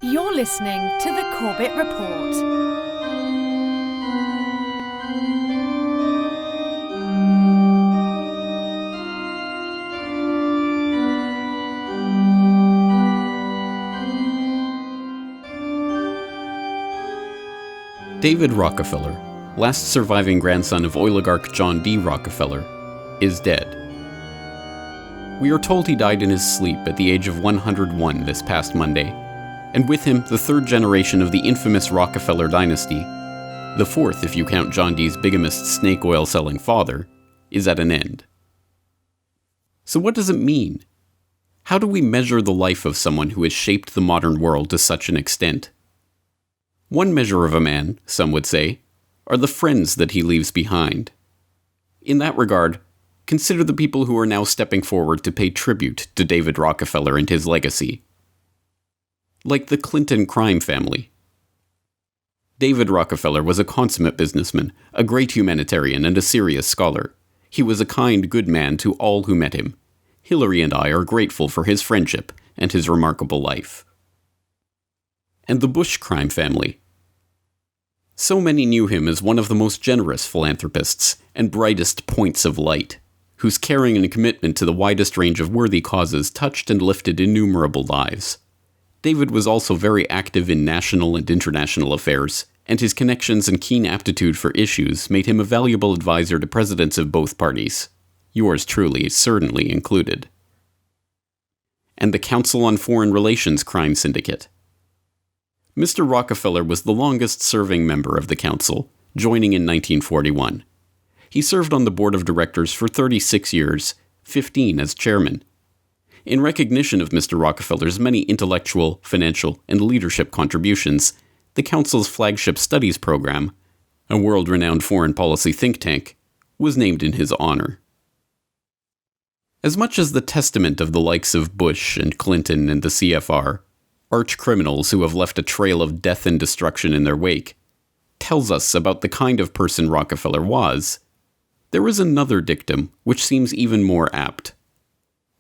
You're listening to the Corbett Report. David Rockefeller, last surviving grandson of oligarch John D. Rockefeller, is dead. We are told he died in his sleep at the age of 101 this past Monday, and with him the third generation of the infamous Rockefeller dynasty, the fourth if you count John D.'s bigamist snake oil selling father, is at an end. So what does it mean? How do we measure the life of someone who has shaped the modern world to such an extent? One measure of a man, some would say, are the friends that he leaves behind. In that regard, consider the people who are now stepping forward to pay tribute to David Rockefeller and his legacy. Like the Clinton crime family. David Rockefeller was a consummate businessman, a great humanitarian, and a serious scholar. He was a kind, good man to all who met him. Hillary and I are grateful for his friendship and his remarkable life. And the Bush crime family. So many knew him as one of the most generous philanthropists and brightest points of light, whose caring and commitment to the widest range of worthy causes touched and lifted innumerable lives. David was also very active in national and international affairs, and his connections and keen aptitude for issues made him a valuable advisor to presidents of both parties, yours truly certainly included. And the Council on Foreign Relations crime syndicate. Mr. Rockefeller was the longest-serving member of the council, joining in 1941. He served on the board of directors for 36 years, 15 as chairman. In recognition of Mr. Rockefeller's many intellectual, financial, and leadership contributions, the council's flagship studies program, a world-renowned foreign policy think tank, was named in his honor. As much as the testament of the likes of Bush and Clinton and the CFR, arch-criminals who have left a trail of death and destruction in their wake, tells us about the kind of person Rockefeller was, there is another dictum which seems even more apt.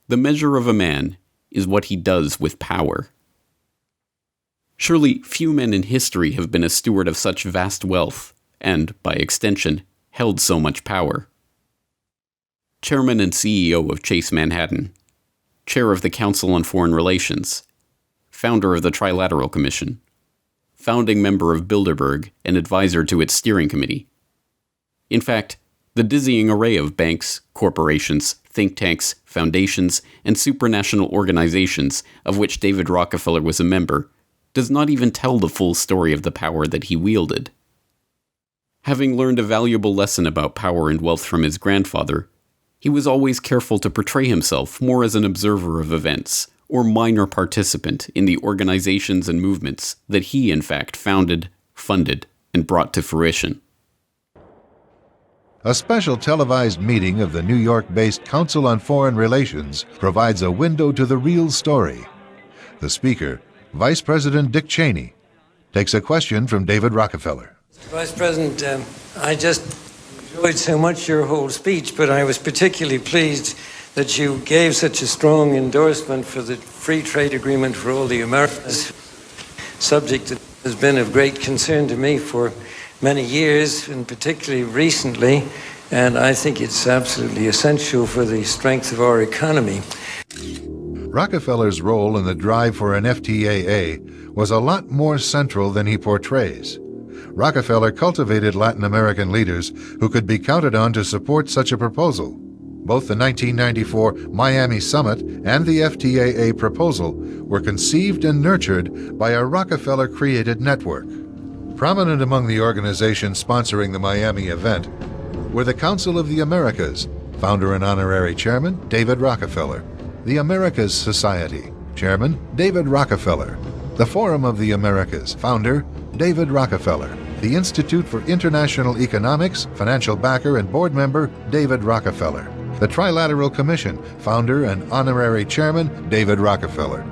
The measure of a man is what he does with power. Surely few men in history have been a steward of such vast wealth, and, by extension, held so much power. Chairman and CEO of Chase Manhattan, chair of the Council on Foreign Relations, founder of the Trilateral Commission, founding member of Bilderberg and advisor to its steering committee. In fact, the dizzying array of banks, corporations, think tanks, foundations, and supranational organizations of which David Rockefeller was a member does not even tell the full story of the power that he wielded. Having learned a valuable lesson about power and wealth from his grandfather, he was always careful to portray himself more as an observer of events, or minor participant in the organizations and movements that he, in fact, founded, funded, and brought to fruition. A special televised meeting of the New York-based Council on Foreign Relations provides a window to the real story. The speaker, Vice President Dick Cheney, takes a question from David Rockefeller. Vice President, I just enjoyed so much your whole speech, but I was particularly pleased that you gave such a strong endorsement for the free trade agreement for all the Americas, subject that has been of great concern to me for many years, and particularly recently, and I think it's absolutely essential for the strength of our economy. Rockefeller's role in the drive for an FTAA was a lot more central than he portrays. Rockefeller cultivated Latin American leaders who could be counted on to support such a proposal. Both the 1994 Miami Summit and the FTAA proposal were conceived and nurtured by a Rockefeller-created network. Prominent among the organizations sponsoring the Miami event were the Council of the Americas, founder and honorary chairman David Rockefeller, the Americas Society, chairman David Rockefeller, the Forum of the Americas, founder David Rockefeller, the Institute for International Economics, financial backer and board member David Rockefeller, the Trilateral Commission, founder and honorary chairman David Rockefeller.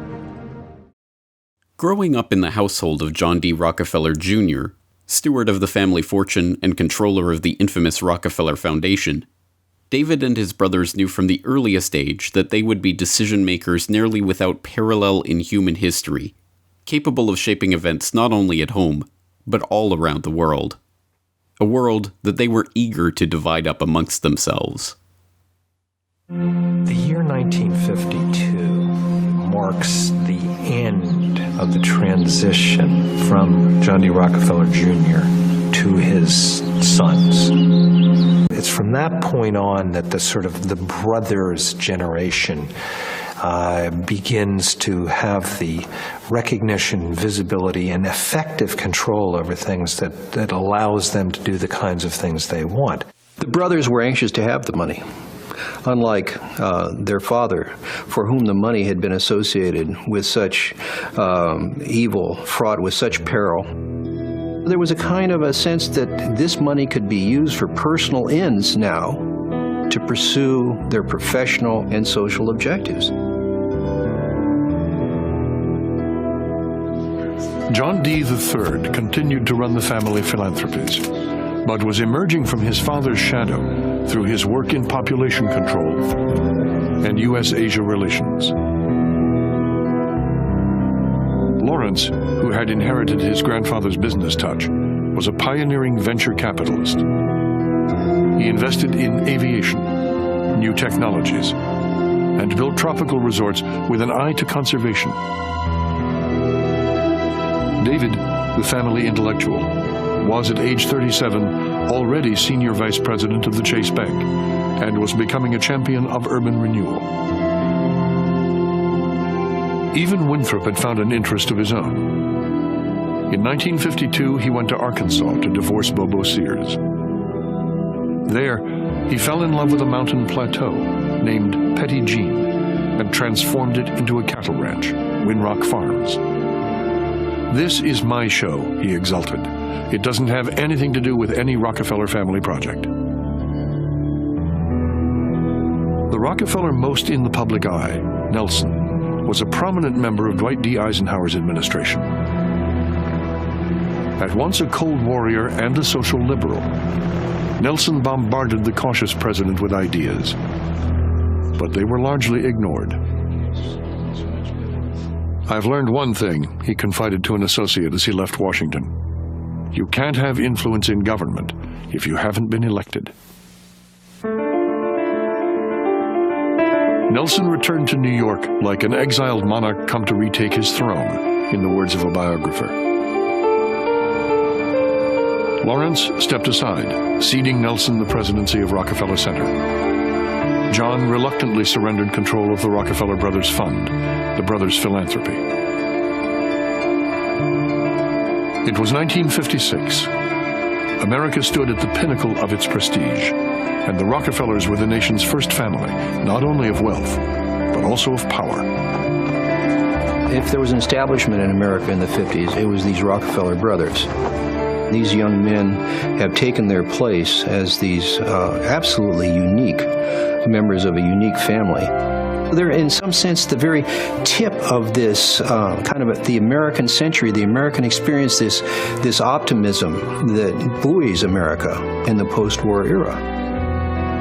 Growing up in the household of John D. Rockefeller Jr., steward of the family fortune and controller of the infamous Rockefeller Foundation, David and his brothers knew from the earliest age that they would be decision-makers nearly without parallel in human history, capable of shaping events not only at home, but all around the world. A world that they were eager to divide up amongst themselves. The year 1952 marks the end of the transition from John D. Rockefeller Jr. to his sons. It's from that point on that the brothers generation begins to have the recognition, visibility, and effective control over things that allows them to do the kinds of things they want. The brothers were anxious to have the money. Unlike their father, for whom the money had been associated with such evil, fraught with such peril, there was a kind of a sense that this money could be used for personal ends now to pursue their professional and social objectives. John D. III continued to run the family philanthropies, but was emerging from his father's shadow through his work in population control and U.S.-Asia relations. Lawrence, who had inherited his grandfather's business touch, was a pioneering venture capitalist. He invested in aviation, new technologies, and built tropical resorts with an eye to conservation. David, the family intellectual, was at age 37 already senior vice president of the Chase Bank and was becoming a champion of urban renewal. Even Winthrop had found an interest of his own. In 1952, he went to Arkansas to divorce Bobo Sears. There, he fell in love with a mountain plateau named Petit Jean and transformed it into a cattle ranch, Winrock Farms. "This is my show," he exulted. "It doesn't have anything to do with any Rockefeller family project." The Rockefeller most in the public eye, Nelson, was a prominent member of Dwight D. Eisenhower's administration. At once a cold warrior and a social liberal, Nelson bombarded the cautious president with ideas, but they were largely ignored. "I've learned one thing," he confided to an associate as he left Washington. "You can't have influence in government if you haven't been elected." Nelson returned to New York like an exiled monarch come to retake his throne, in the words of a biographer. Lawrence stepped aside, ceding Nelson the presidency of Rockefeller Center. John reluctantly surrendered control of the Rockefeller Brothers Fund, the brothers' philanthropy. It was 1956. America stood at the pinnacle of its prestige, and the Rockefellers were the nation's first family, not only of wealth, but also of power. If there was an establishment in America in the 50s, it was these Rockefeller brothers. These young men have taken their place as these absolutely unique members of a unique family. They're, in some sense, the very tip of this kind of the American century, the American experience, this optimism that buoys America in the post-war era.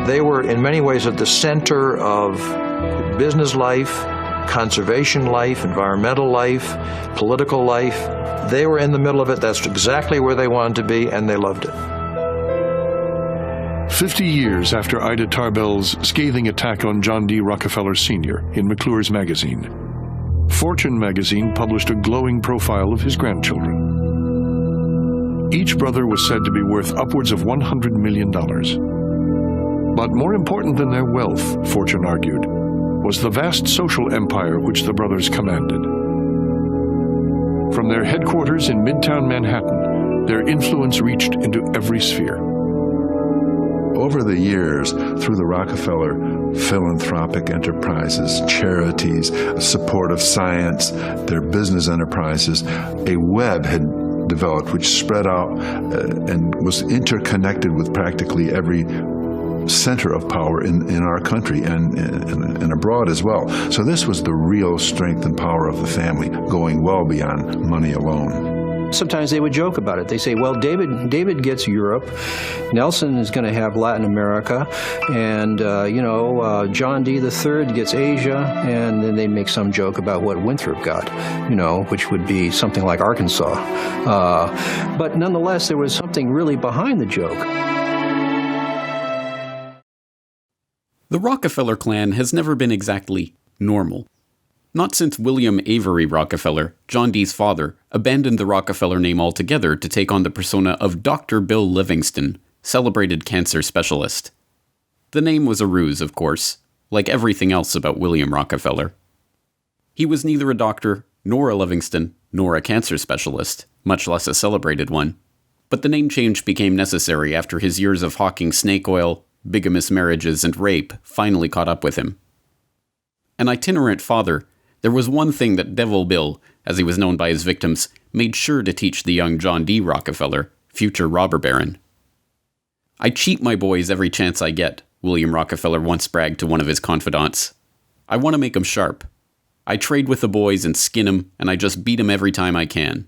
They were in many ways at the center of business life, conservation life, environmental life, political life. They were in the middle of it. That's exactly where they wanted to be, and they loved it. 50 years after Ida Tarbell's scathing attack on John D. Rockefeller Sr. in McClure's magazine, Fortune magazine published a glowing profile of his grandchildren. Each brother was said to be worth upwards of $100 million. But more important than their wealth, Fortune argued, was the vast social empire which the brothers commanded. From their headquarters in Midtown Manhattan, their influence reached into every sphere. Over the years, through the Rockefeller philanthropic enterprises, charities, support of science, their business enterprises, a web had developed which spread out and was interconnected with practically every center of power in our country and abroad as well. So this was the real strength and power of the family, going well beyond money alone. Sometimes they would joke about it. They say, well, David gets Europe, Nelson is going to have Latin America, and, John D. III gets Asia, and then they'd make some joke about what Winthrop got, which would be something like Arkansas. But nonetheless, there was something really behind the joke. The Rockefeller clan has never been exactly normal. Not since William Avery Rockefeller, John D's father, abandoned the Rockefeller name altogether to take on the persona of Dr. Bill Livingston, celebrated cancer specialist. The name was a ruse, of course, like everything else about William Rockefeller. He was neither a doctor, nor a Livingston, nor a cancer specialist, much less a celebrated one. But the name change became necessary after his years of hawking snake oil, bigamous marriages, and rape finally caught up with him. An itinerant father, there was one thing that Devil Bill, as he was known by his victims, made sure to teach the young John D. Rockefeller, future robber baron. "I cheat my boys every chance I get," William Rockefeller once bragged to one of his confidants. "I want to make 'em sharp. I trade with the boys and skin 'em, and I just beat 'em every time I can.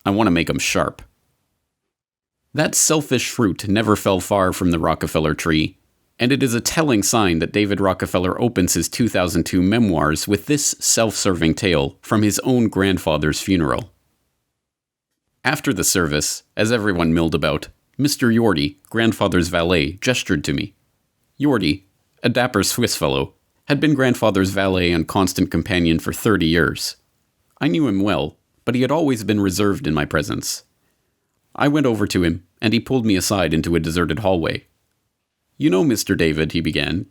I want to make 'em sharp." That selfish fruit never fell far from the Rockefeller tree, and it is a telling sign that David Rockefeller opens his 2002 memoirs with this self-serving tale from his own grandfather's funeral. After the service, as everyone milled about, Mr. Yorty, grandfather's valet, gestured to me. Yorty, a dapper Swiss fellow, had been grandfather's valet and constant companion for 30 years. I knew him well, but he had always been reserved in my presence. I went over to him, and he pulled me aside into a deserted hallway. "You know, Mr. David," he began.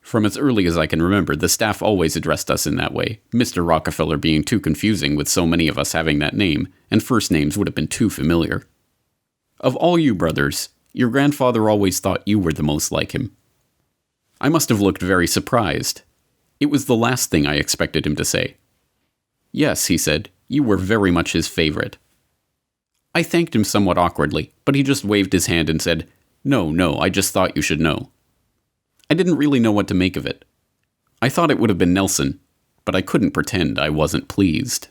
From as early as I can remember, the staff always addressed us in that way, Mr. Rockefeller being too confusing with so many of us having that name, and first names would have been too familiar. "Of all you brothers, your grandfather always thought you were the most like him." I must have looked very surprised. It was the last thing I expected him to say. "Yes," he said, "you were very much his favorite." I thanked him somewhat awkwardly, but he just waved his hand and said, No, I just thought you should know." I didn't really know what to make of it. I thought it would have been Nelson, but I couldn't pretend I wasn't pleased.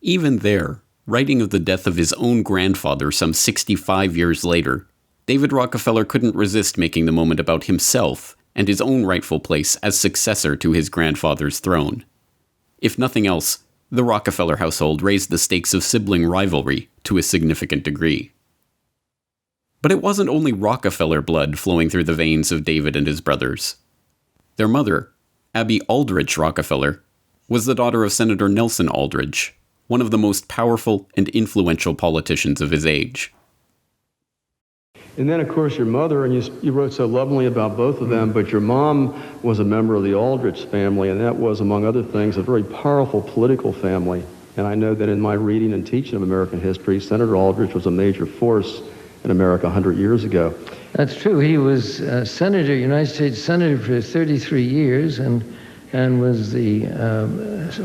Even there, writing of the death of his own grandfather some 65 years later, David Rockefeller couldn't resist making the moment about himself and his own rightful place as successor to his grandfather's throne. If nothing else, the Rockefeller household raised the stakes of sibling rivalry to a significant degree. But it wasn't only Rockefeller blood flowing through the veins of David and his brothers. Their mother, Abby Aldrich Rockefeller, was the daughter of Senator Nelson Aldrich, one of the most powerful and influential politicians of his age. And then, of course, your mother, and you wrote so lovingly about both of them, but your mom was a member of the Aldrich family, and that was, among other things, a very powerful political family. And I know that in my reading and teaching of American history, Senator Aldrich was a major force in America 100 years ago. That's true. He was United States Senator for 33 years and was the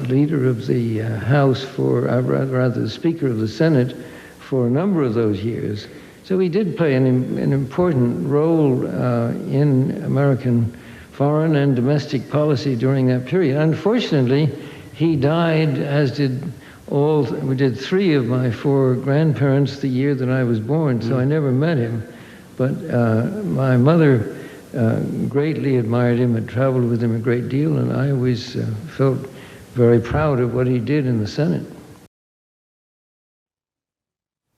leader of the House rather the Speaker of the Senate for a number of those years. So he did play an important role in American foreign and domestic policy during that period. Unfortunately, he died, as did we did 3 of my 4 grandparents the year that I was born, so I never met him. But my mother greatly admired him and traveled with him a great deal, and I always felt very proud of what he did in the Senate.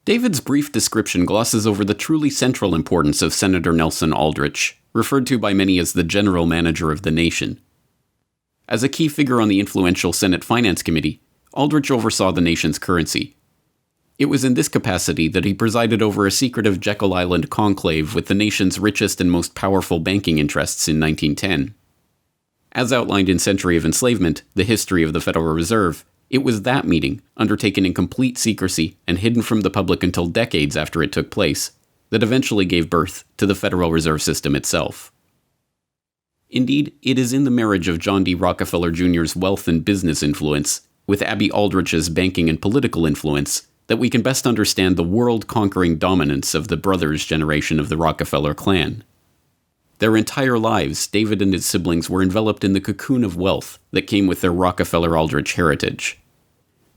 David's brief description glosses over the truly central importance of Senator Nelson Aldrich, referred to by many as the general manager of the nation. As a key figure on the influential Senate Finance Committee, Aldrich oversaw the nation's currency. It was in this capacity that he presided over a secretive Jekyll Island conclave with the nation's richest and most powerful banking interests in 1910. As outlined in Century of Enslavement, the history of the Federal Reserve, it was that meeting, undertaken in complete secrecy and hidden from the public until decades after it took place, that eventually gave birth to the Federal Reserve System itself. Indeed, it is in the marriage of John D. Rockefeller Jr.'s wealth and business influence with Abby Aldrich's banking and political influence that we can best understand the world-conquering dominance of the brothers' generation of the Rockefeller clan. Their entire lives, David and his siblings were enveloped in the cocoon of wealth that came with their Rockefeller-Aldrich heritage.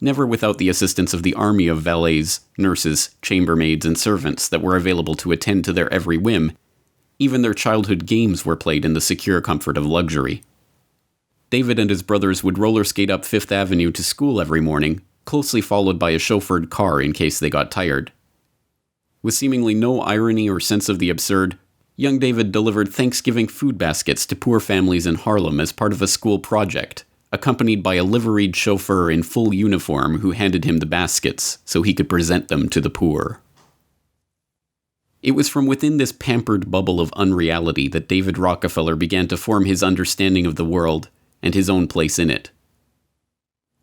never without the assistance of the army of valets, nurses, chambermaids, and servants that were available to attend to their every whim. Even their childhood games were played in the secure comfort of luxury. David and his brothers would roller skate up Fifth Avenue to school every morning, closely followed by a chauffeured car in case they got tired. With seemingly no irony or sense of the absurd, young David delivered Thanksgiving food baskets to poor families in Harlem as part of a school project, accompanied by a liveried chauffeur in full uniform who handed him the baskets so he could present them to the poor. It was from within this pampered bubble of unreality that David Rockefeller began to form his understanding of the world and his own place in it.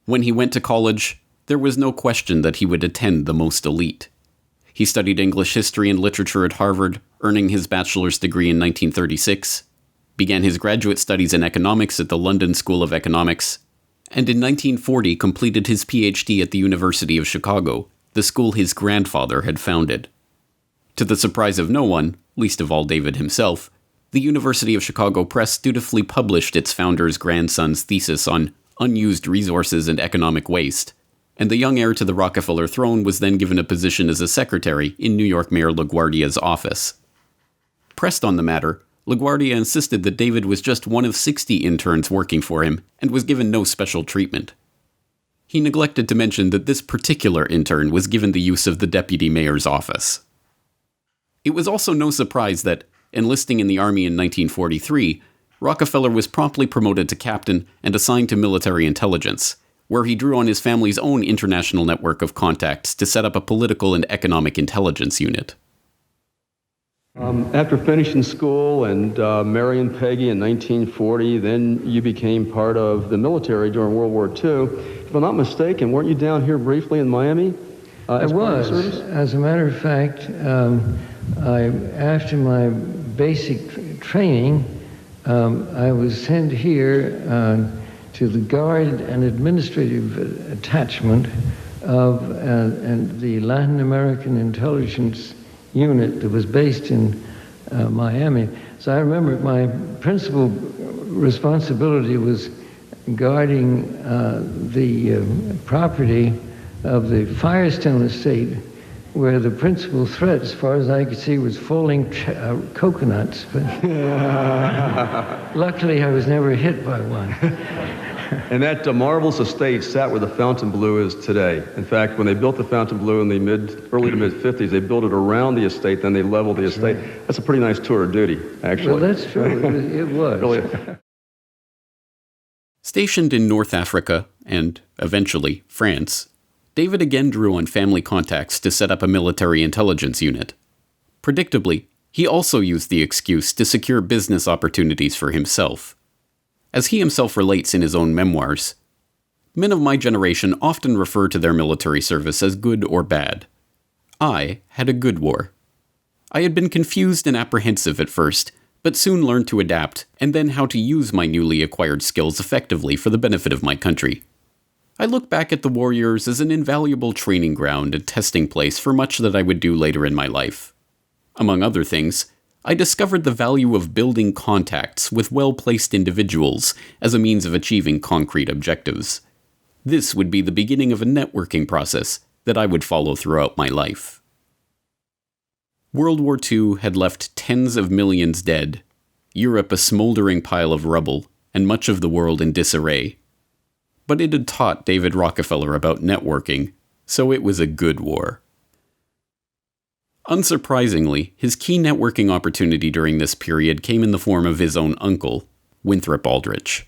When he went to college, there was no question that he would attend the most elite. He studied English history and literature at Harvard, earning his bachelor's degree in 1936, began his graduate studies in economics at the London School of Economics, and in 1940 completed his PhD at the University of Chicago, the school his grandfather had founded. To the surprise of no one, least of all David himself, the University of Chicago Press dutifully published its founder's grandson's thesis on unused resources and economic waste, and the young heir to the Rockefeller throne was then given a position as a secretary in New York Mayor LaGuardia's office. Pressed on the matter, LaGuardia insisted that David was just one of 60 interns working for him and was given no special treatment. He neglected to mention that this particular intern was given the use of the deputy mayor's office. It was also no surprise that, enlisting in the army in 1943, Rockefeller was promptly promoted to captain and assigned to military intelligence, where he drew on his family's own international network of contacts to set up a political and economic intelligence unit. After finishing school and marrying Peggy in 1940, then you became part of the military during World War II. If I'm not mistaken, weren't you down here briefly in Miami? I was. As a matter of fact, after my basic training, I was sent here to the Guard and Administrative Attachment of the Latin American Intelligence Unit that was based in Miami. So I remember my principal responsibility was guarding the property of the Firestone estate, where the principal threat, as far as I could see, was falling coconuts. But luckily, I was never hit by one. And that marvelous estate sat where the Fontainebleau is today. In fact, when they built the Fontainebleau in the early to mid-50s, they built it around the estate, then they leveled the estate. Right. That's a pretty nice tour of duty, actually. Well, that's true. It was. Really. Stationed in North Africa, and eventually France, David again drew on family contacts to set up a military intelligence unit. Predictably, he also used the excuse to secure business opportunities for himself. As he himself relates in his own memoirs, men of my generation often refer to their military service as good or bad. I had a good war. I had been confused and apprehensive at first, but soon learned to adapt, and then how to use my newly acquired skills effectively for the benefit of my country. I look back at the war years as an invaluable training ground and testing place for much that I would do later in my life. Among other things, I discovered the value of building contacts with well-placed individuals as a means of achieving concrete objectives. This would be the beginning of a networking process that I would follow throughout my life. World War II had left tens of millions dead, Europe a smoldering pile of rubble, and much of the world in disarray. But it had taught David Rockefeller about networking, so it was a good war. Unsurprisingly, his key networking opportunity during this period came in the form of his own uncle, Winthrop Aldrich.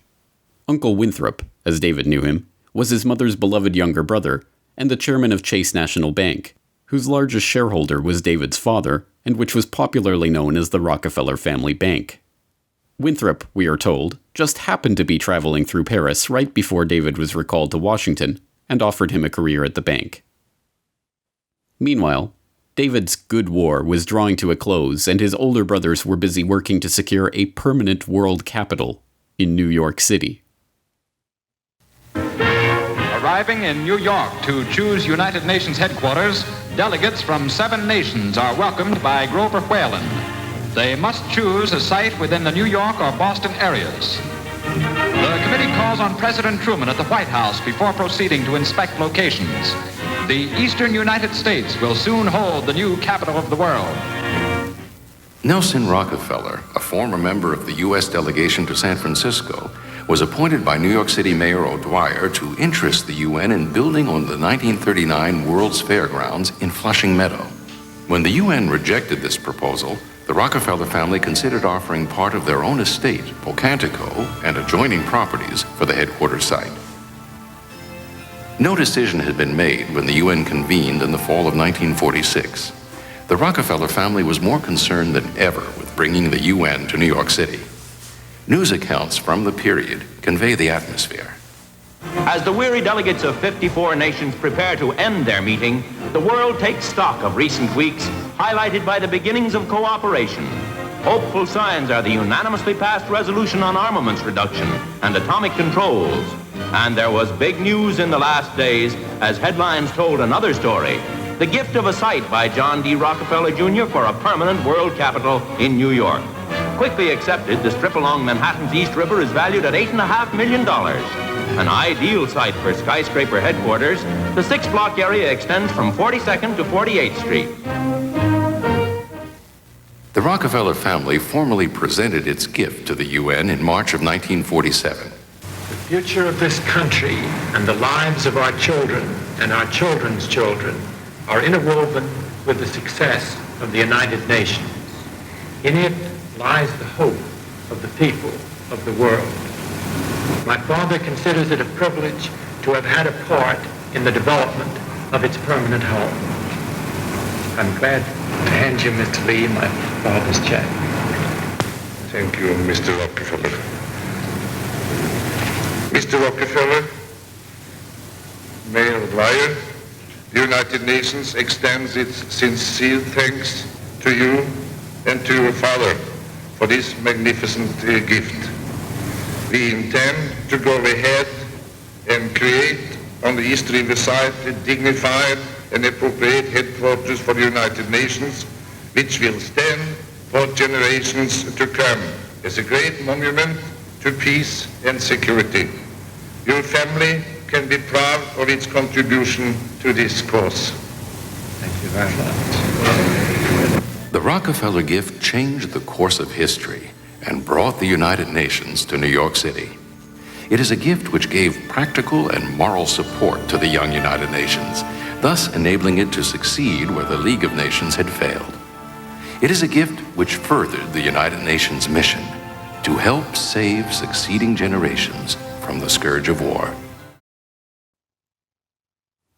Uncle Winthrop, as David knew him, was his mother's beloved younger brother and the chairman of Chase National Bank, whose largest shareholder was David's father, and which was popularly known as the Rockefeller Family Bank. Winthrop, we are told, just happened to be traveling through Paris right before David was recalled to Washington and offered him a career at the bank. Meanwhile, David's good war was drawing to a close, and his older brothers were busy working to secure a permanent world capital in New York City. Arriving in New York to choose United Nations headquarters, delegates from 7 nations are welcomed by Grover Whalen. They must choose a site within the New York or Boston areas. The committee called calls on President Truman at the White House before proceeding to inspect locations. The eastern United States will soon hold the new capital of the world. Nelson Rockefeller, a former member of the U.S. delegation to San Francisco, was appointed by New York City Mayor O'Dwyer to interest the UN in building on the 1939 World's Fairgrounds in Flushing Meadow. When the UN rejected this proposal, the Rockefeller family considered offering part of their own estate, Pocantico, and adjoining properties for the headquarters site. No decision had been made when the UN convened in the fall of 1946. The Rockefeller family was more concerned than ever with bringing the UN to New York City. News accounts from the period convey the atmosphere. As the weary delegates of 54 nations prepare to end their meeting, the world takes stock of recent weeks, highlighted by the beginnings of cooperation. Hopeful signs are the unanimously passed resolution on armaments reduction and atomic controls. And there was big news in the last days as headlines told another story: the gift of a site by John D. Rockefeller Jr. for a permanent world capital in New York. Quickly accepted, the strip along Manhattan's East River is valued at $8.5 million. An ideal site for skyscraper headquarters, the 6-block area extends from 42nd to 48th Street. The Rockefeller family formally presented its gift to the UN in March of 1947. The future of this country and the lives of our children and our children's children are interwoven with the success of the United Nations. In it lies the hope of the people of the world. My father considers it a privilege to have had a part in the development of its permanent home. I'm glad to hand you, Mr. Lee, my father's check. Thank you, Mr. Rockefeller. Mr. Rockefeller, Mayor Dwyer, the United Nations extends its sincere thanks to you and to your father for this magnificent gift. We intend to go ahead and create on the East River side a dignified and appropriate headquarters for the United Nations, which will stand for generations to come as a great monument to peace and security. Your family can be proud of its contribution to this cause. Thank you very much. The Rockefeller gift changed the course of history and brought the United Nations to New York City. It is a gift which gave practical and moral support to the young United Nations, thus enabling it to succeed where the League of Nations had failed. It is a gift which furthered the United Nations mission to help save succeeding generations from the scourge of war.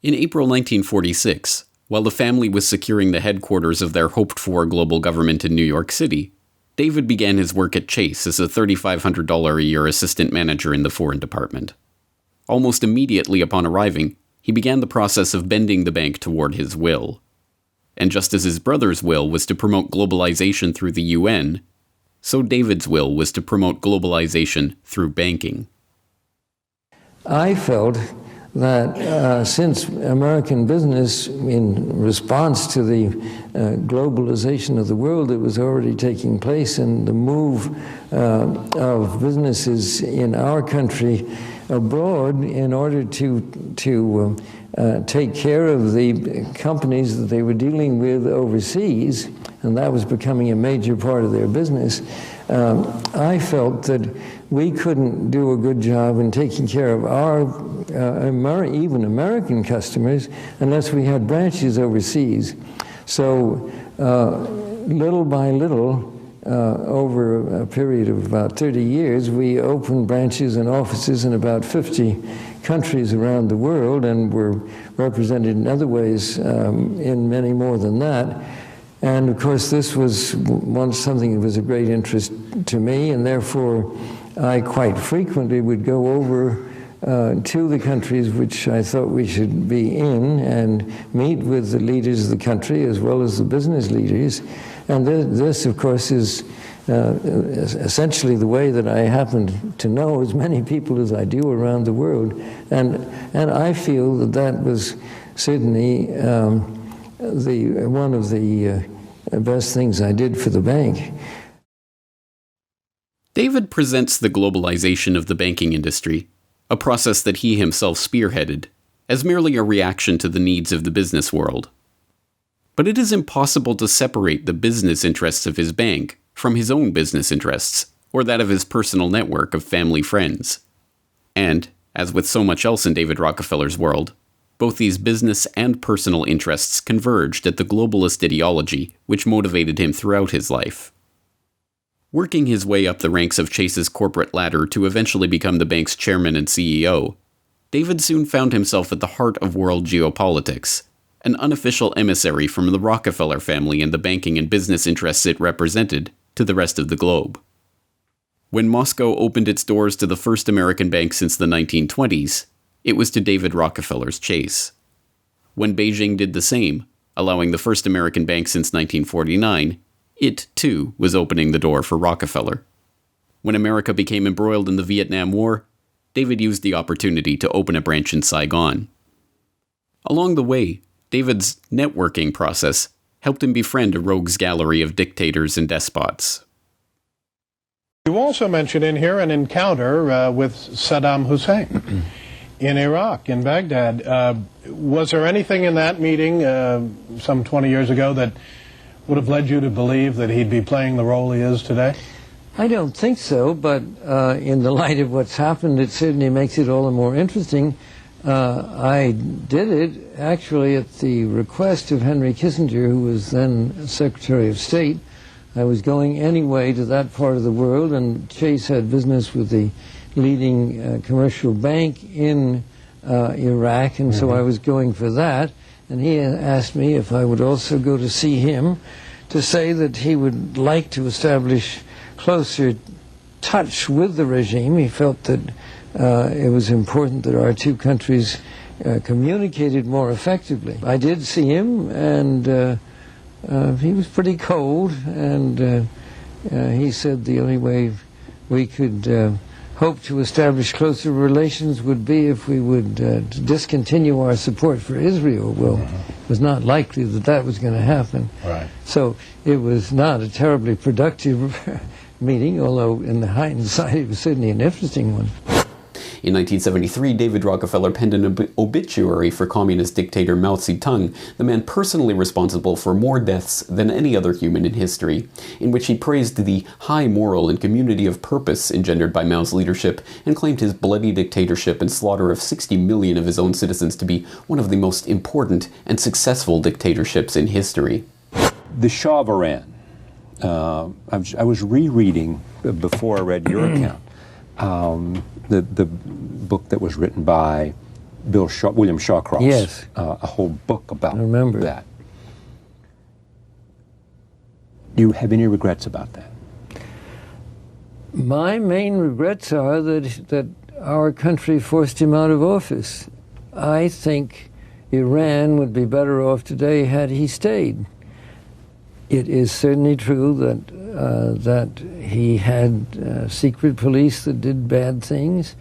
In April 1946, while the family was securing the headquarters of their hoped-for global government in New York City, David began his work at Chase as a $3,500 a year assistant manager in the Foreign Department. Almost immediately upon arriving, he began the process of bending the bank toward his will. And just as his brother's will was to promote globalization through the UN, so David's will was to promote globalization through banking. I felt that since American business, in response to the globalization of the world that was already taking place and the move of businesses in our country abroad in order to take care of the companies that they were dealing with overseas, and that was becoming a major part of their business, I felt that we couldn't do a good job in taking care of our even American customers unless we had branches overseas. So little by little, over a period of about 30 years, we opened branches and offices in about 50 countries around the world, and were represented in other ways in many more than that. And of course, this was once something that was of great interest to me, and therefore I quite frequently would go over to the countries which I thought we should be in and meet with the leaders of the country as well as the business leaders. And this, of course, is essentially the way that I happen to know as many people as I do around the world. And I feel that that was certainly one of the best things I did for the bank. David presents the globalization of the banking industry a process that he himself spearheaded, as merely a reaction to the needs of the business world. But it is impossible to separate the business interests of his bank from his own business interests, or that of his personal network of family friends. And, as with so much else in David Rockefeller's world, both these business and personal interests converged at the globalist ideology which motivated him throughout his life. Working his way up the ranks of Chase's corporate ladder to eventually become the bank's chairman and CEO, David soon found himself at the heart of world geopolitics, an unofficial emissary from the Rockefeller family and the banking and business interests it represented to the rest of the globe. When Moscow opened its doors to the first American bank since the 1920s, it was to David Rockefeller's Chase. When Beijing did the same, allowing the first American bank since 1949, it, too, was opening the door for Rockefeller. When America became embroiled in the Vietnam War, David used the opportunity to open a branch in Saigon. Along the way, David's networking process helped him befriend a rogues gallery of dictators and despots. You also mentioned in here an encounter with Saddam Hussein in Iraq, in Baghdad. Was there anything in that meeting some 20 years ago that would have led you to believe that he'd be playing the role he is today? I don't think so, but in the light of what's happened, it certainly makes it all the more interesting. I did it actually at the request of Henry Kissinger, who was then Secretary of State. I was going anyway to that part of the world, and Chase had business with the leading commercial bank in Iraq, and so I was going for that. And he asked me if I would also go to see him to say that he would like to establish closer touch with the regime. He felt that it was important that our two countries communicated more effectively. I did see him, and he was pretty cold, and he said the only way we could hope to establish closer relations would be if we would discontinue our support for Israel. Well, it was not likely that that was going to happen. Right. So it was not a terribly productive meeting, although in the hindsight it was certainly an interesting one. In 1973, David Rockefeller penned an obituary for communist dictator Mao Zedong, the man personally responsible for more deaths than any other human in history, in which he praised the high moral and community of purpose engendered by Mao's leadership and claimed his bloody dictatorship and slaughter of 60 million of his own citizens to be one of the most important and successful dictatorships in history. The Shah of Iran. I was rereading before I read your account. The book that was written by William Shawcross. Yes. A whole book about that. Do you have any regrets about that? My main regrets are that our country forced him out of office. I think Iran would be better off today had he stayed. It is certainly true that he had secret police that did bad things,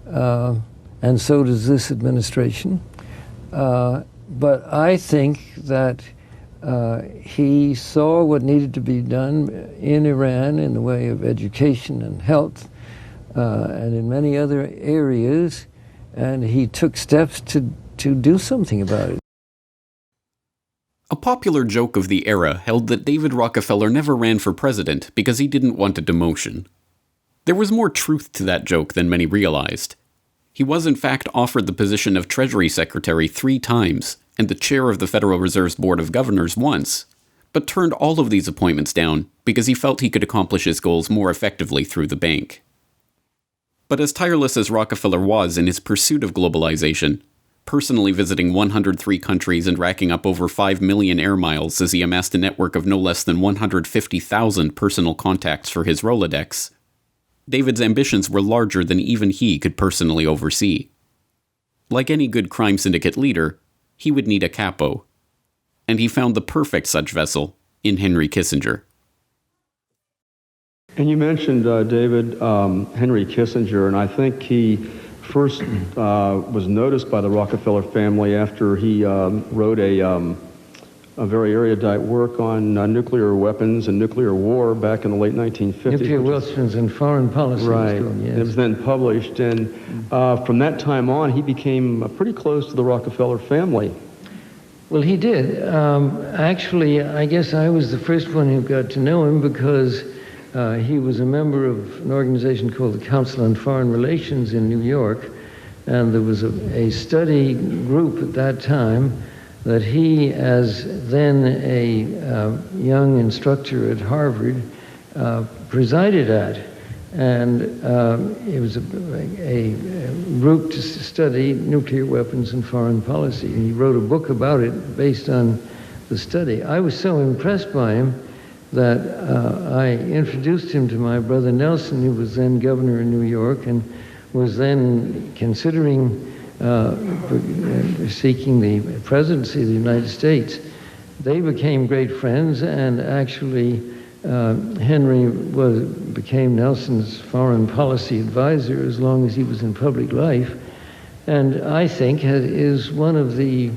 and so does this administration. But I think that he saw what needed to be done in Iran in the way of education and health, and in many other areas, and he took steps to do something about it. A popular joke of the era held that David Rockefeller never ran for president because he didn't want a demotion. There was more truth to that joke than many realized. He was in fact offered the position of Treasury Secretary 3 times and the chair of the Federal Reserve's Board of Governors once, but turned all of these appointments down because he felt he could accomplish his goals more effectively through the bank. But as tireless as Rockefeller was in his pursuit of globalization, personally visiting 103 countries and racking up over 5 million air miles as he amassed a network of no less than 150,000 personal contacts for his Rolodex, David's ambitions were larger than even he could personally oversee. Like any good crime syndicate leader, he would need a capo, and he found the perfect such vessel in Henry Kissinger. And you mentioned, David, Henry Kissinger, and I think he first was noticed by the Rockefeller family after he wrote a a very erudite work on nuclear weapons and nuclear war back in the late 1950s. Nuclear weapons and foreign policy. Right. Yes. It was then published, and from that time on, he became pretty close to the Rockefeller family. Well, he did. Actually, I guess I was the first one who got to know him because he was a member of an organization called the Council on Foreign Relations in New York, and there was a study group at that time that he, as then a young instructor at Harvard, presided at. And it was a group to study nuclear weapons and foreign policy. And he wrote a book about it based on the study. I was so impressed by him that I introduced him to my brother Nelson, who was then governor in New York and was then considering seeking the presidency of the United States. They became great friends, and actually Henry became Nelson's foreign policy advisor as long as he was in public life, and I think is one of the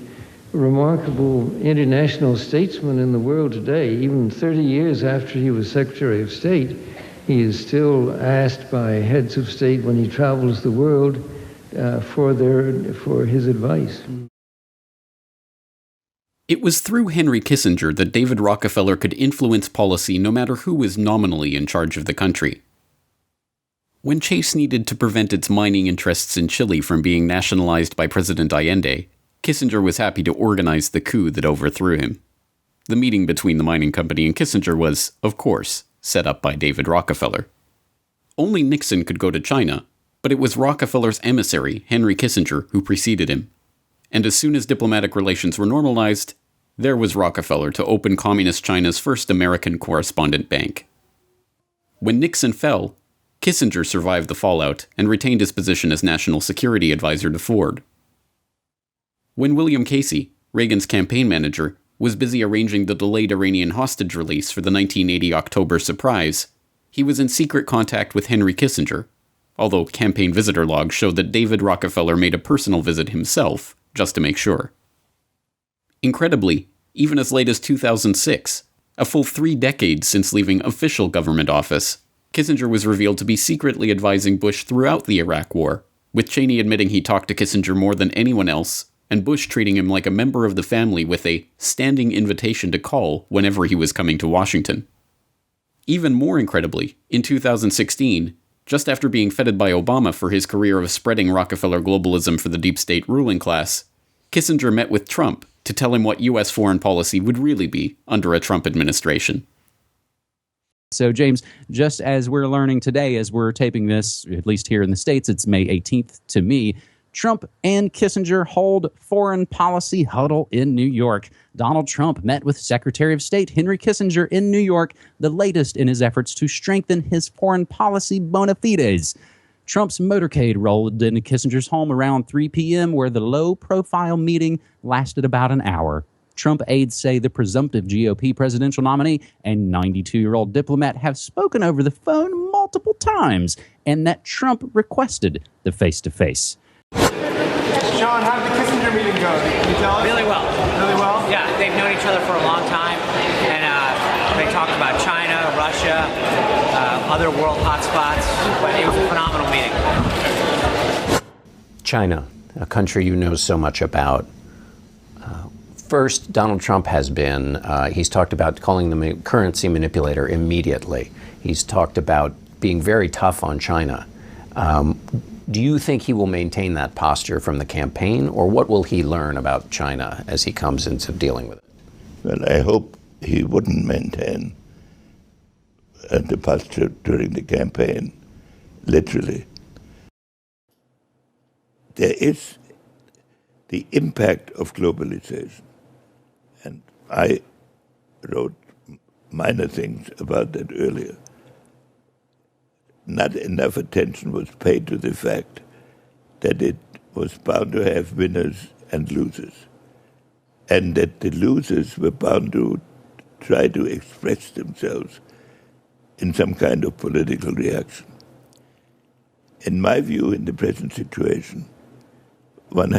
remarkable international statesmen in the world today. Even 30 years after he was Secretary of State, he is still asked by heads of state when he travels the world for his advice. It was through Henry Kissinger that David Rockefeller could influence policy no matter who was nominally in charge of the country. When Chase needed to prevent its mining interests in Chile from being nationalized by President Allende, Kissinger was happy to organize the coup that overthrew him. The meeting between the mining company and Kissinger was, of course, set up by David Rockefeller. Only Nixon could go to China, but it was Rockefeller's emissary, Henry Kissinger, who preceded him. And as soon as diplomatic relations were normalized, there was Rockefeller to open Communist China's first American correspondent bank. When Nixon fell, Kissinger survived the fallout and retained his position as national security advisor to Ford. When William Casey, Reagan's campaign manager, was busy arranging the delayed Iranian hostage release for the 1980 October surprise, he was in secret contact with Henry Kissinger, although campaign visitor logs showed that David Rockefeller made a personal visit himself, just to make sure. Incredibly, even as late as 2006, a full 3 decades since leaving official government office, Kissinger was revealed to be secretly advising Bush throughout the Iraq War, with Cheney admitting he talked to Kissinger more than anyone else, and Bush treating him like a member of the family with a standing invitation to call whenever he was coming to Washington. Even more incredibly, in 2016, just after being feted by Obama for his career of spreading Rockefeller globalism for the deep state ruling class, Kissinger met with Trump to tell him what U.S. foreign policy would really be under a Trump administration. So, James, just as we're learning today, as we're taping this, at least here in the States, it's May 18th to me, Trump and Kissinger hold foreign policy huddle in New York. Donald Trump met with Secretary of State Henry Kissinger in New York, the latest in his efforts to strengthen his foreign policy bona fides. Trump's motorcade rolled into Kissinger's home around 3 p.m., where the low-profile meeting lasted about an hour. Trump aides say the presumptive GOP presidential nominee and 92-year-old diplomat have spoken over the phone multiple times, and that Trump requested the face-to-face. Sean, how did the Kissinger meeting go? Can you tell us? Really well. Really well? Yeah, they've known each other for a long time, and they talked about China, Russia, other world hotspots, but it was a phenomenal meeting. China, a country you know so much about. First, Donald Trump has been, he's talked about calling them a currency manipulator immediately. He's talked about being very tough on China. Do you think he will maintain that posture from the campaign, or what will he learn about China as he comes into dealing with it? Well, I hope he wouldn't maintain the posture during the campaign, literally. There is the impact of globalization, and I wrote minor things about that earlier. Not enough attention was paid to the fact that it was bound to have winners and losers, and that the losers were bound to try to express themselves in some kind of political reaction. In my view, in the present situation, one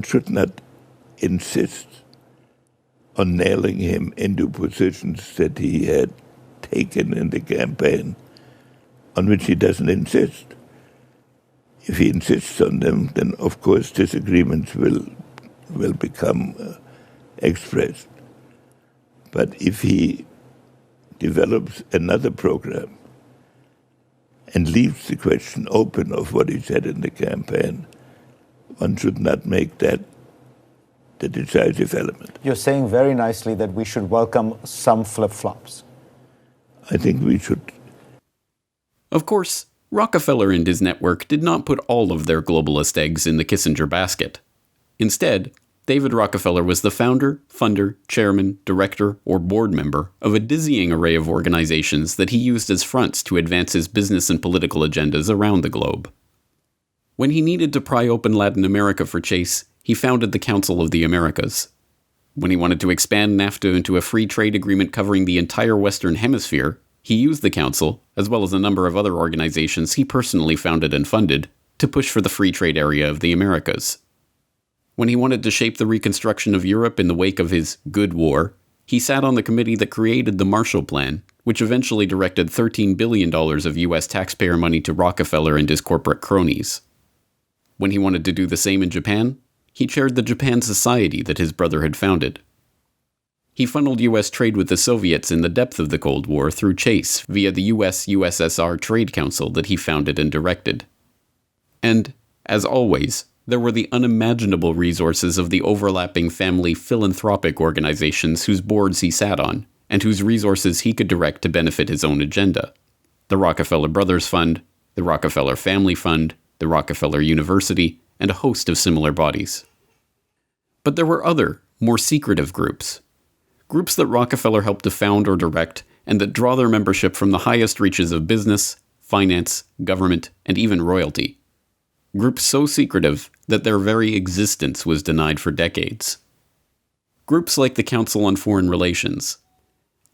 should not insist on nailing him into positions that he had taken in the campaign, on which he doesn't insist. If he insists on them, then of course disagreements will become expressed. But if he develops another program and leaves the question open of what he said in the campaign, one should not make that the decisive element. You're saying very nicely that we should welcome some flip-flops. I think we should. Of course, Rockefeller and his network did not put all of their globalist eggs in the Kissinger basket. Instead, David Rockefeller was the founder, funder, chairman, director, or board member of a dizzying array of organizations that he used as fronts to advance his business and political agendas around the globe. When he needed to pry open Latin America for Chase, he founded the Council of the Americas. When he wanted to expand NAFTA into a free trade agreement covering the entire Western Hemisphere, he used the Council, as well as a number of other organizations he personally founded and funded, to push for the free trade area of the Americas. When he wanted to shape the reconstruction of Europe in the wake of his Good War, he sat on the committee that created the Marshall Plan, which eventually directed $13 billion of U.S. taxpayer money to Rockefeller and his corporate cronies. When he wanted to do the same in Japan, he chaired the Japan Society that his brother had founded. He funneled U.S. trade with the Soviets in the depth of the Cold War through Chase via the U.S.-USSR Trade Council that he founded and directed. And, as always, there were the unimaginable resources of the overlapping family philanthropic organizations whose boards he sat on, and whose resources he could direct to benefit his own agenda. The Rockefeller Brothers Fund, the Rockefeller Family Fund, the Rockefeller University, and a host of similar bodies. But there were other, more secretive groups that Rockefeller helped to found or direct, and that draw their membership from the highest reaches of business, finance, government, and even royalty. Groups so secretive that their very existence was denied for decades. Groups like the Council on Foreign Relations.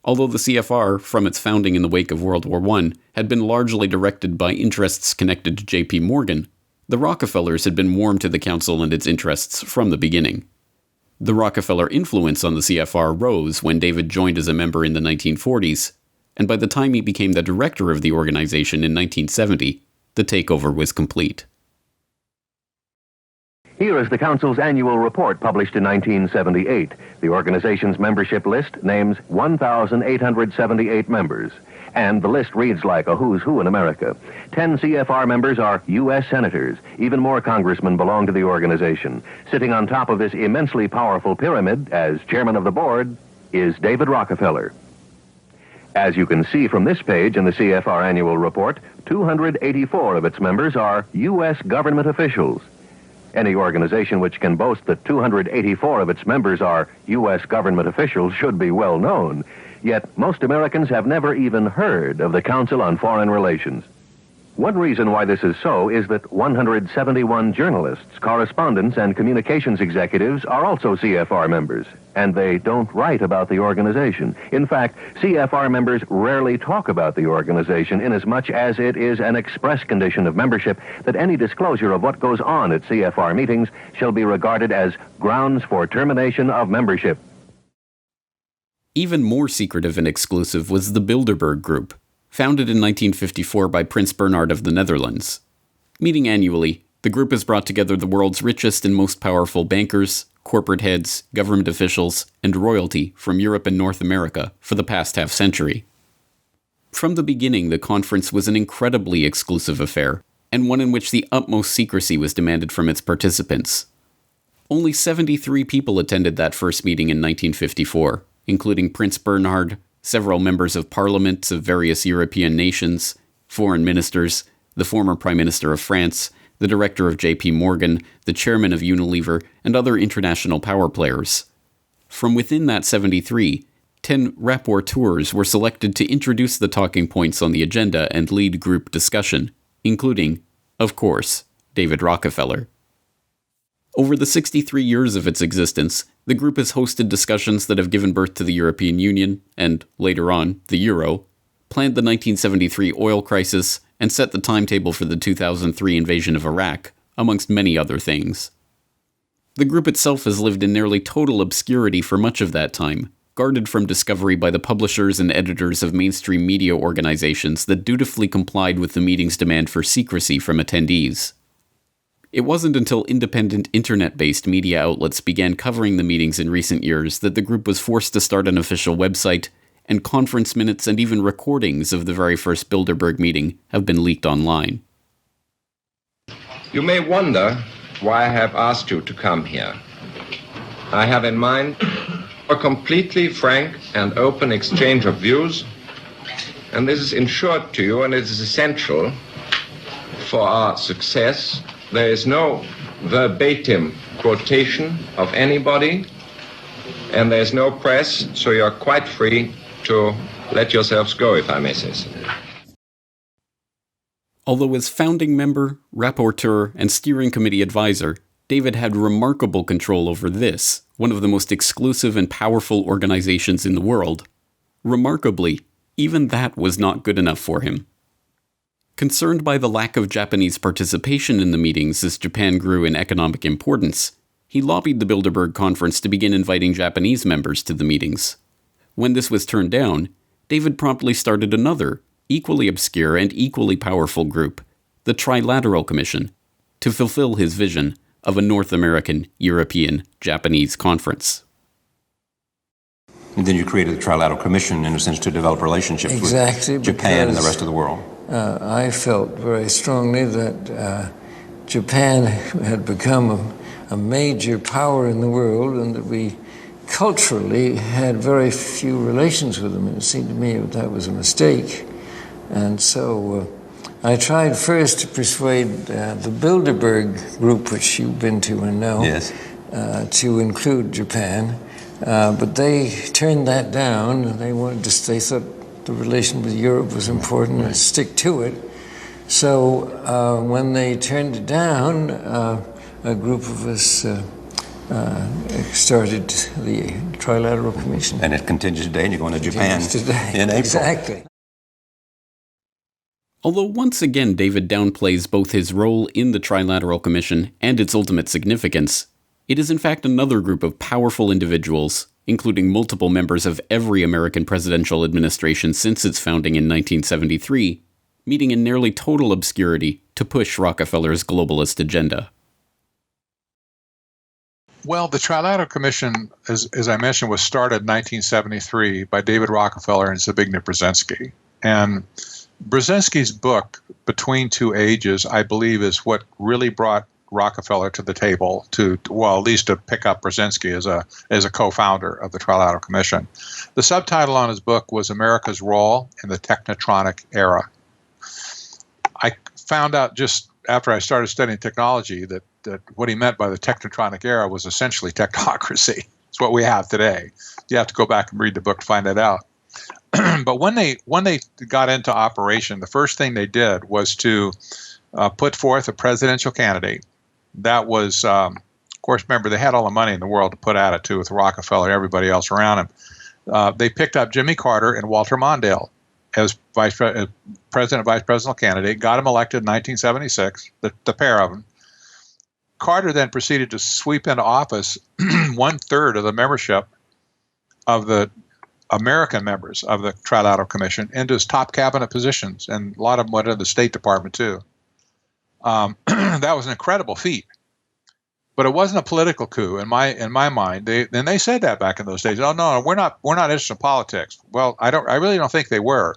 Although the CFR, from its founding in the wake of World War I, had been largely directed by interests connected to J.P. Morgan, the Rockefellers had been warm to the Council and its interests from the beginning. The Rockefeller influence on the CFR rose when David joined as a member in the 1940s, and by the time he became the director of the organization in 1970, the takeover was complete. Here is the Council's annual report published in 1978. The organization's membership list names 1,878 members. And the list reads like a who's who in America. 10 CFR members are U.S. senators. Even more congressmen belong to the organization. Sitting on top of this immensely powerful pyramid, as chairman of the board, is David Rockefeller. As you can see from this page in the CFR annual report, 284 of its members are U.S. government officials. Any organization which can boast that 284 of its members are U.S. government officials should be well known. Yet most Americans have never even heard of the Council on Foreign Relations. One reason why this is so is that 171 journalists, correspondents, and communications executives are also CFR members, and they don't write about the organization. In fact, CFR members rarely talk about the organization inasmuch as it is an express condition of membership that any disclosure of what goes on at CFR meetings shall be regarded as grounds for termination of membership. Even more secretive and exclusive was the Bilderberg Group, founded in 1954 by Prince Bernhard of the Netherlands. Meeting annually, the group has brought together the world's richest and most powerful bankers, corporate heads, government officials, and royalty from Europe and North America for the past half-century. From the beginning, the conference was an incredibly exclusive affair, and one in which the utmost secrecy was demanded from its participants. Only 73 people attended that first meeting in 1954, including Prince Bernhard, several members of parliaments of various European nations, foreign ministers, the former Prime Minister of France, the director of J.P. Morgan, the chairman of Unilever, and other international power players. From within that 73, 10 rapporteurs were selected to introduce the talking points on the agenda and lead group discussion, including, of course, David Rockefeller. Over the 63 years of its existence, the group has hosted discussions that have given birth to the European Union, and, later on, the Euro, planned the 1973 oil crisis, and set the timetable for the 2003 invasion of Iraq, amongst many other things. The group itself has lived in nearly total obscurity for much of that time, guarded from discovery by the publishers and editors of mainstream media organizations that dutifully complied with the meeting's demand for secrecy from attendees. It wasn't until independent internet-based media outlets began covering the meetings in recent years that the group was forced to start an official website, and conference minutes and even recordings of the very first Bilderberg meeting have been leaked online. You may wonder why I have asked you to come here. I have in mind a completely frank and open exchange of views, and this is ensured to you, and it is essential for our success. There is no verbatim quotation of anybody, and there's no press, so you're quite free to let yourselves go, if I may say so. Although as founding member, rapporteur, and steering committee advisor, David had remarkable control over this, one of the most exclusive and powerful organizations in the world. Remarkably, even that was not good enough for him. Concerned by the lack of Japanese participation in the meetings as Japan grew in economic importance, he lobbied the Bilderberg Conference to begin inviting Japanese members to the meetings. When this was turned down, David promptly started another, equally obscure and equally powerful group, the Trilateral Commission, to fulfill his vision of a North American, European, Japanese conference. And then you created the Trilateral Commission, in a sense, to develop relationships with Japan and the rest of the world. I felt very strongly that Japan had become a major power in the world, and that we culturally had very few relations with them. It seemed to me that was a mistake. And so I tried first to persuade the Bilderberg group, which you've been to and know, yes, to include Japan. But they turned that down. They thought the relation with Europe was important and stick to it. So when they turned it down, a group of us started the Trilateral Commission. And it continues today, and you're going to Japan in April. Exactly. Although once again David downplays both his role in the Trilateral Commission and its ultimate significance, it is in fact another group of powerful individuals, including multiple members of every American presidential administration since its founding in 1973, meeting in nearly total obscurity to push Rockefeller's globalist agenda. Well, the Trilateral Commission, as I mentioned, was started in 1973 by David Rockefeller and Zbigniew Brzezinski. And Brzezinski's book, Between Two Ages, I believe is what really brought Rockefeller to the table at least to pick up Brzezinski as a co-founder of the Trilateral Commission. The subtitle on his book was America's Role in the Technotronic Era. I found out just after I started studying technology that what he meant by the technotronic era was essentially technocracy. It's what we have today. You have to go back and read the book to find that out. But when they got into operation, the first thing they did was to put forth a presidential candidate. That was, of course, remember, they had all the money in the world to put at it, too, with Rockefeller and everybody else around him. They picked up Jimmy Carter and Walter Mondale as president and vice presidential candidate, got him elected in 1976, the pair of them. Carter then proceeded to sweep into office 1/3 of the membership of the American members of the Trilateral Commission into his top cabinet positions, and a lot of them went into the State Department too. That was an incredible feat, but it wasn't a political coup in my mind. They said that back in those days. Oh no, we're not interested in politics. Well, I really don't think they were.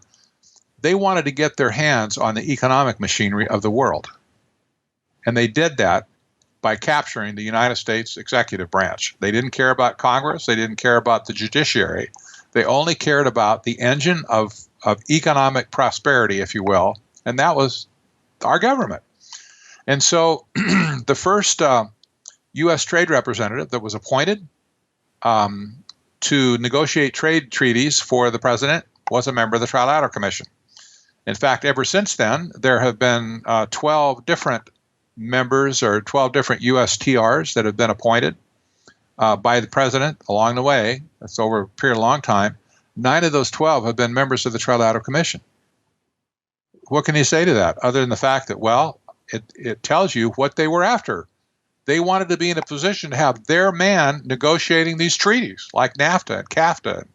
They wanted to get their hands on the economic machinery of the world, and they did that by capturing the United States executive branch. They didn't care about Congress. They didn't care about the judiciary. They only cared about the engine of economic prosperity, if you will, and that was our government. And so the first U.S. trade representative that was appointed to negotiate trade treaties for the president was a member of the Trilateral Commission. In fact, ever since then, there have been 12 different members or 12 different USTRs that have been appointed by the president along the way. That's over a period of a long time. 9 of those 12 have been members of the Trilateral Commission. What can you say to that other than the fact that, well, it tells you what they were after? They wanted to be in a position to have their man negotiating these treaties like NAFTA and CAFTA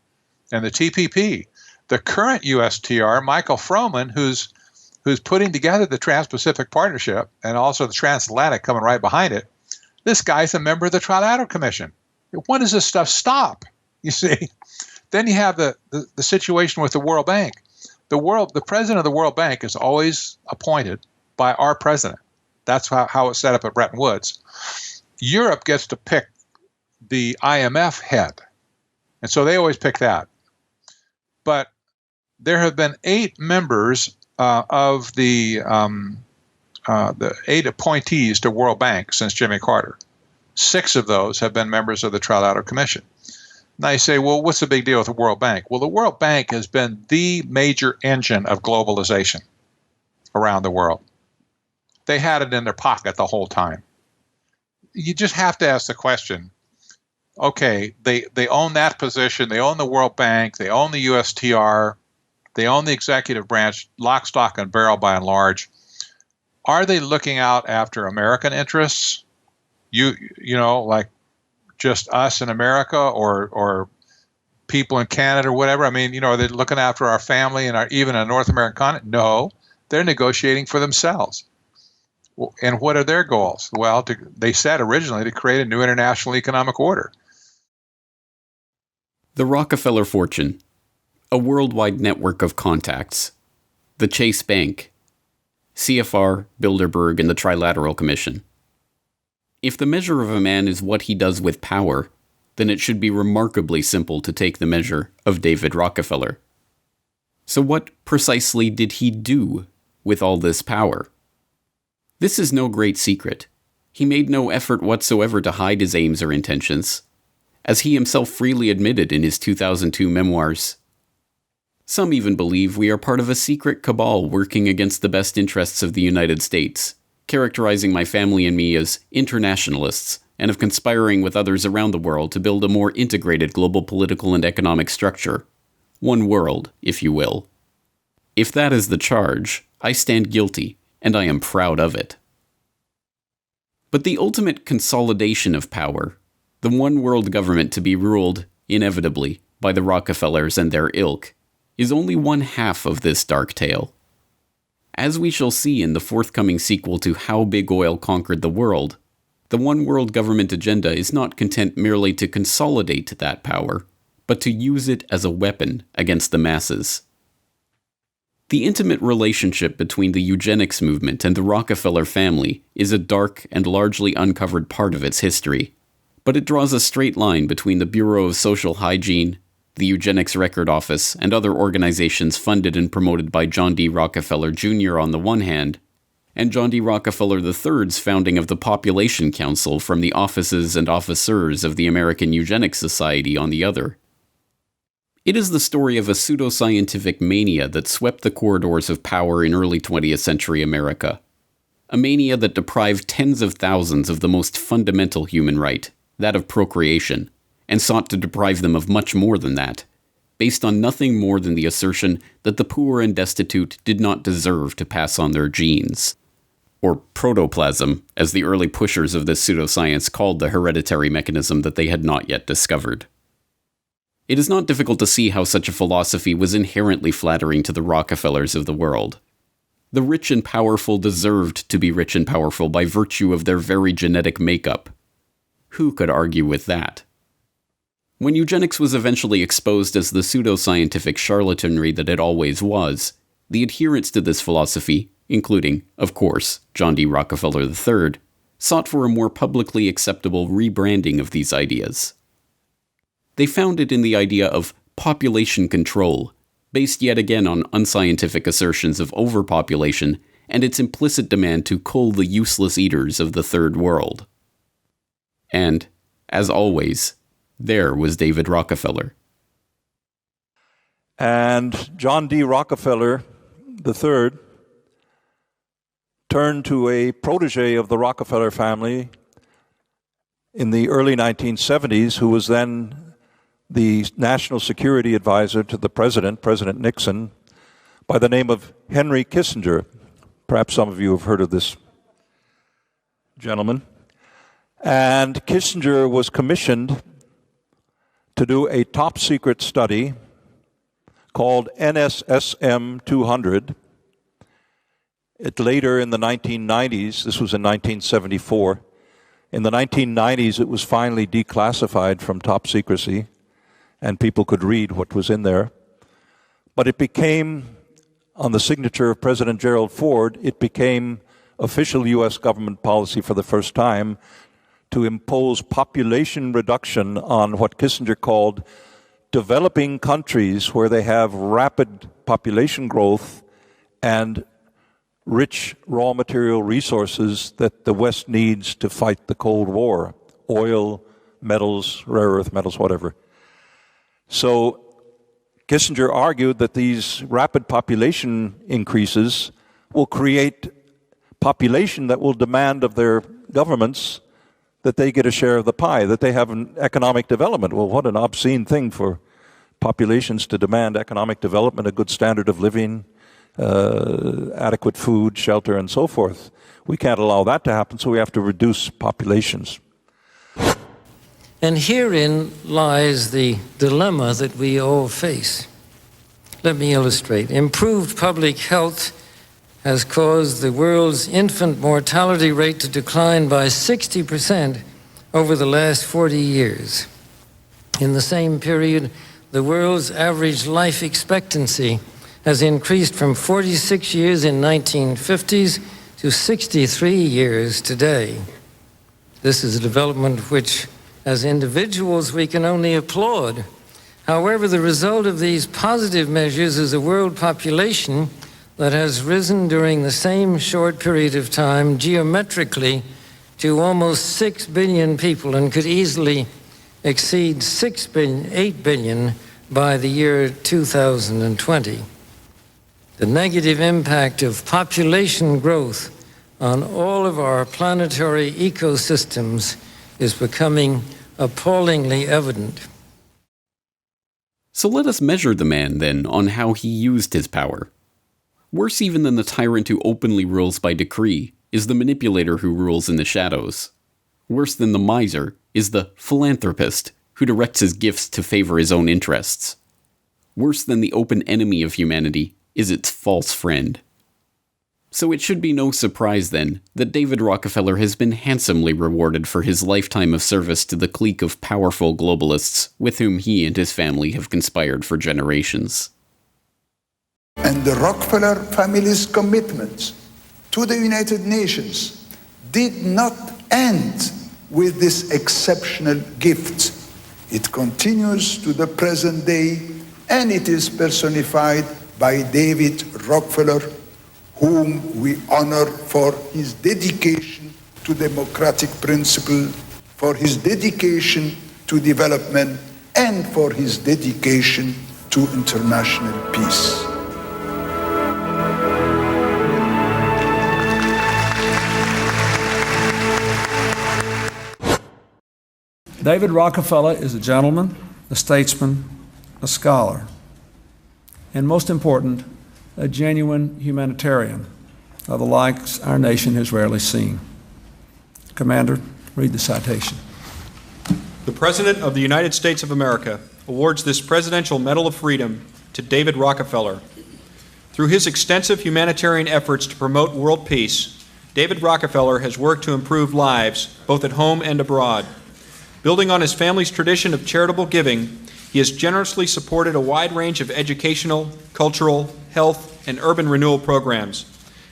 and the TPP. The current USTR, Michael Froman, who's putting together the Trans-Pacific Partnership and also the Transatlantic coming right behind it, this guy's a member of the Trilateral Commission. When does this stuff stop? You see? Then you have the situation with the World Bank. The president of the World Bank is always appointed by our president. That's how it's set up at Bretton Woods. Europe gets to pick the IMF head, and so they always pick that. But there have been 8 members of the 8 appointees to World Bank since Jimmy Carter. 6 of those have been members of the Trilateral Commission. Now you say, well, what's the big deal with the World Bank? Well, the World Bank has been the major engine of globalization around the world. They had it in their pocket the whole time. You just have to ask the question, okay, they own that position, they own the World Bank, they own the USTR, they own the executive branch, lock, stock, and barrel by and large. Are they looking out after American interests? You know, like just us in America or people in Canada or whatever? I mean, are they looking after our family and even a North American continent? No, they're negotiating for themselves. And what are their goals? Well, they said originally to create a new international economic order. The Rockefeller fortune, a worldwide network of contacts, the Chase Bank, CFR, Bilderberg, and the Trilateral Commission. If the measure of a man is what he does with power, then it should be remarkably simple to take the measure of David Rockefeller. So what precisely did he do with all this power? This is no great secret. He made no effort whatsoever to hide his aims or intentions, as he himself freely admitted in his 2002 memoirs. Some even believe we are part of a secret cabal working against the best interests of the United States, characterizing my family and me as internationalists, and of conspiring with others around the world to build a more integrated global political and economic structure. One world, if you will. If that is the charge, I stand guilty, and I am proud of it. But the ultimate consolidation of power, the one world government to be ruled, inevitably, by the Rockefellers and their ilk, is only one half of this dark tale. As we shall see in the forthcoming sequel to How Big Oil Conquered the World, the one world government agenda is not content merely to consolidate that power, but to use it as a weapon against the masses. The intimate relationship between the eugenics movement and the Rockefeller family is a dark and largely uncovered part of its history, but it draws a straight line between the Bureau of Social Hygiene, the Eugenics Record Office, and other organizations funded and promoted by John D. Rockefeller Jr. on the one hand, and John D. Rockefeller III's founding of the Population Council from the offices and officers of the American Eugenics Society on the other. It is the story of a pseudoscientific mania that swept the corridors of power in early 20th century America. A mania that deprived tens of thousands of the most fundamental human right, that of procreation, and sought to deprive them of much more than that, based on nothing more than the assertion that the poor and destitute did not deserve to pass on their genes. Or protoplasm, as the early pushers of this pseudoscience called the hereditary mechanism that they had not yet discovered. It is not difficult to see how such a philosophy was inherently flattering to the Rockefellers of the world. The rich and powerful deserved to be rich and powerful by virtue of their very genetic makeup. Who could argue with that? When eugenics was eventually exposed as the pseudoscientific charlatanry that it always was, the adherents to this philosophy, including, of course, John D. Rockefeller III, sought for a more publicly acceptable rebranding of these ideas. They found it in the idea of population control, based yet again on unscientific assertions of overpopulation and its implicit demand to cull the useless eaters of the Third World. And, as always, there was David Rockefeller. And John D. Rockefeller III turned to a protege of the Rockefeller family in the early 1970s, who was then the national security advisor to the president, President Nixon, by the name of Henry Kissinger. Perhaps some of you have heard of this gentleman. And Kissinger was commissioned to do a top-secret study called NSSM 200. Later in the 1990s, this was in 1974, in the 1990s it was finally declassified from top secrecy, and people could read what was in there. But it became, on the signature of President Gerald Ford, it became official U.S. government policy for the first time to impose population reduction on what Kissinger called developing countries where they have rapid population growth and rich raw material resources that the West needs to fight the Cold War, oil, metals, rare earth metals, whatever. So Kissinger argued that these rapid population increases will create population that will demand of their governments that they get a share of the pie, that they have an economic development. Well, what an obscene thing for populations to demand economic development, a good standard of living, adequate food, shelter, and so forth. We can't allow that to happen, so we have to reduce populations. And herein lies the dilemma that we all face. Let me illustrate. Improved public health has caused the world's infant mortality rate to decline by 60% over the last 40 years. In the same period, the world's average life expectancy has increased from 46 years in 1950s to 63 years today. This is a development which, as individuals, we can only applaud. However, the result of these positive measures is a world population that has risen during the same short period of time geometrically to almost 6 billion people and could easily exceed 8 billion by the year 2020. The negative impact of population growth on all of our planetary ecosystems is becoming appallingly evident. So let us measure the man, then, on how he used his power. Worse even than the tyrant who openly rules by decree is the manipulator who rules in the shadows. Worse than the miser is the philanthropist who directs his gifts to favor his own interests. Worse than the open enemy of humanity is its false friend. So it should be no surprise, then, that David Rockefeller has been handsomely rewarded for his lifetime of service to the clique of powerful globalists with whom he and his family have conspired for generations. And the Rockefeller family's commitments to the United Nations did not end with this exceptional gift. It continues to the present day, and it is personified by David Rockefeller, whom we honor for his dedication to democratic principle, for his dedication to development, and for his dedication to international peace. David Rockefeller is a gentleman, a statesman, a scholar, and most important, a genuine humanitarian of the likes our nation has rarely seen. Commander, read the citation. The President of the United States of America awards this Presidential Medal of Freedom to David Rockefeller. Through his extensive humanitarian efforts to promote world peace, David Rockefeller has worked to improve lives both at home and abroad. Building on his family's tradition of charitable giving, he has generously supported a wide range of educational, cultural, health, and urban renewal programs.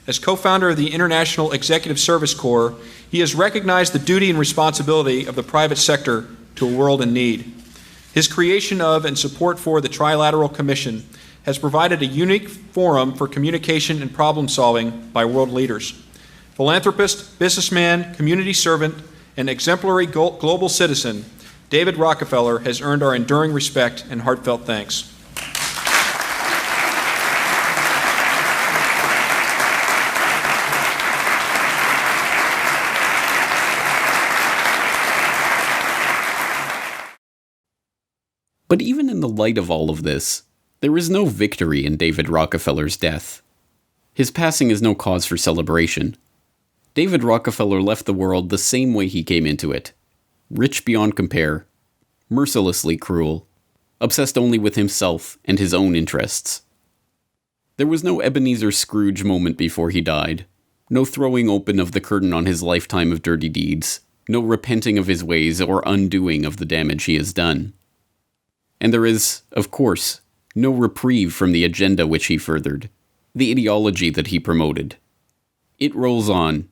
As co-founder of the International Executive Service Corps, he has recognized the duty and responsibility of the private sector to a world in need. His creation of and support for the Trilateral Commission has provided a unique forum for communication and problem solving by world leaders. Philanthropist, businessman, community servant, and exemplary global citizen, David Rockefeller has earned our enduring respect and heartfelt thanks. But even in the light of all of this, there is no victory in David Rockefeller's death. His passing is no cause for celebration. David Rockefeller left the world the same way he came into it. Rich beyond compare, mercilessly cruel, obsessed only with himself and his own interests. There was no Ebenezer Scrooge moment before he died, no throwing open of the curtain on his lifetime of dirty deeds, no repenting of his ways or undoing of the damage he has done. And there is, of course, no reprieve from the agenda which he furthered, the ideology that he promoted. It rolls on,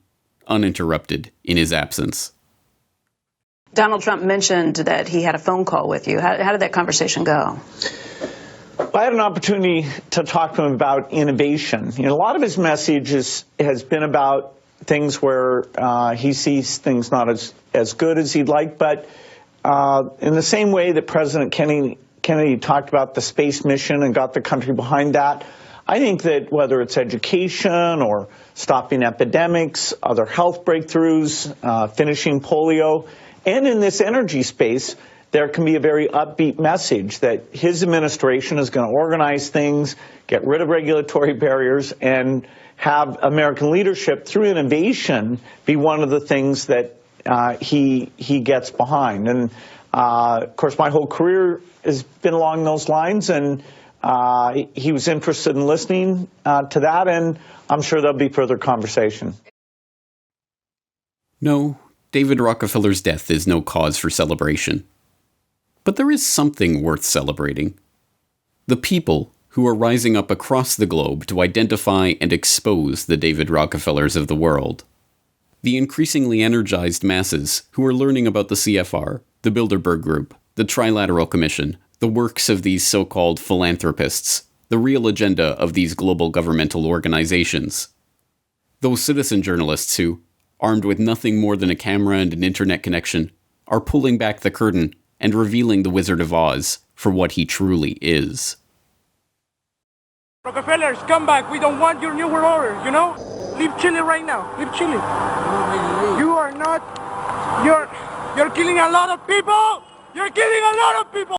uninterrupted, in his absence. Donald Trump mentioned that he had a phone call with you. How did that conversation go? I had an opportunity to talk to him about innovation. A lot of his message has been about things where he sees things not as good as he'd like, but in the same way that President Kennedy talked about the space mission and got the country behind that, I think that whether it's education or stopping epidemics, other health breakthroughs, finishing polio, and in this energy space, there can be a very upbeat message that his administration is going to organize things, get rid of regulatory barriers, and have American leadership through innovation be one of the things that he gets behind. And of course, my whole career has been along those lines, and he was interested in listening to that, and I'm sure there'll be further conversation. No, David Rockefeller's death is no cause for celebration. But there is something worth celebrating. The people who are rising up across the globe to identify and expose the David Rockefellers of the world. The increasingly energized masses who are learning about the CFR, the Bilderberg Group, the Trilateral Commission, the works of these so-called philanthropists, the real agenda of these global governmental organizations. Those citizen journalists who, armed with nothing more than a camera and an internet connection, are pulling back the curtain and revealing the Wizard of Oz for what he truly is. Rockefellers, come back. We don't want your New World Order, you know? Leave Chile right now. Leave Chile. You are not... You're killing a lot of people! You're killing a lot of people!